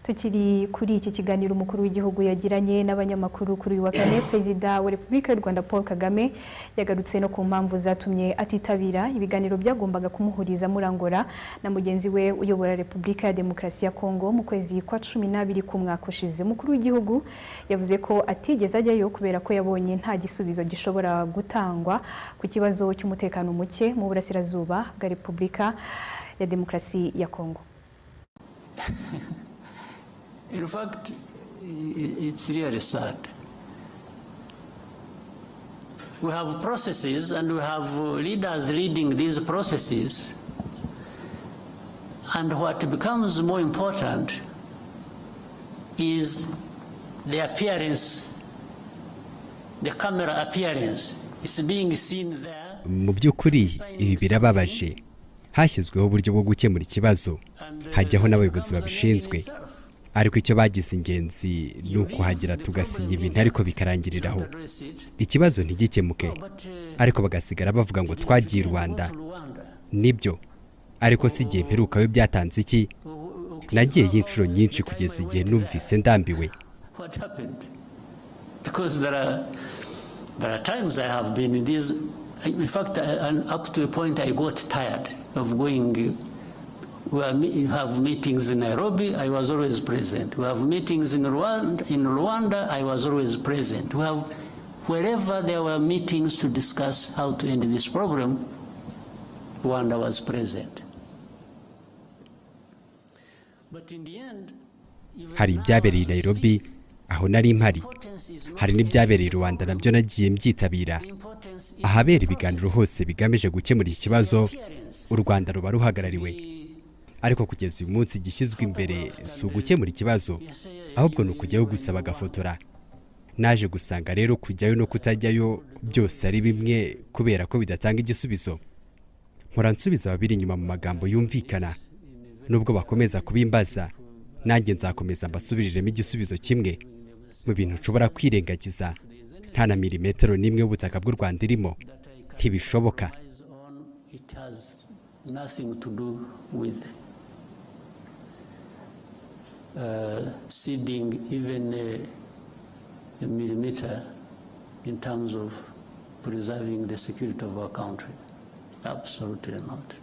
Tukiri kuri iki kiganiro umukuru w'igihugu yagiranye n'abanyamakuru kuri uyu wa kane, perezida wa repubulika y'u Rwanda Paul Kagame yagarutse no ku mpamvu zatumye atitabira ibiganiro byagombaga kumuhuriza muri Angola na mugenzi we uyobora Repubulika ya Demokarasi ya Kongo mu kwezi kwa 12 k'umwaka ushize. Umukuru w'igihugu yavuze ko atigeze ajyayo kubera ko yabonye ntagisubizo gishobora gutangwa ku kibazo cy'umutekano muke mu burasirazuba bwa Repubulika ya Demokarasi ya Kongo. In fact, it's really sad. We have processes and we have leaders leading these processes. And what becomes more important is the appearance, the camera appearance. It's being seen there. Mu by'ukuri ibi birababaje. Hashyizweho uburyo bwo gukemura ikibazo, hajyaho n'abayobozi babishinzwe. Ariko icyo bagize ingenzi nuko hagira tugasinya ibintu ariko bikarangiriraho. Ikibazo ntigikemuke, ariko bagasigara bavuga ngo twagiye Rwanda. Nibyo, ariko si igihe mperuka we byatanze iki? Nagiye y'inshuro nyinshi kugeza igihe numvise ndambiwe. Because there are times I have been in this, in fact, up to a point I got tired of going. We have meetings in Nairobi, I was always present. We have meetings in Rwanda, I was always present. We have, wherever there were meetings to discuss how to end this problem, Rwanda was present. But in the end, hari ibyabereye Nairobi, aho nari mpari. Hari n'ibyabereye Rwanda nabyo nagiye mbyitabira. Ahabera ibiganiro hose bigamije gukemura iki kibazo, u Rwanda ruba ruhagarariwe. Ariko kugeza uyu munsi gishyizwe imbere si ugukemura ikibazo, ahubwo nukujyayo gusaba gafotora. Naje gusanga rero kujyayo no kutajyayo byose ari bimwe kubera ko bidatanga igisubizo. Nkora nsubiza babiri inyuma mu magambo yumvikana. Nubwo bakomeza kubimbaza, nanjye nzakomeza mbasubiriremo igisubizo kimwe. Mu bintu nshobora kwirengagiza, nta na milimetero n'imwe y'ubutaka bw'u Rwanda irimo. Ntibishoboka. Ceding even a millimeter in terms of preserving the security of our country. Absolutely not.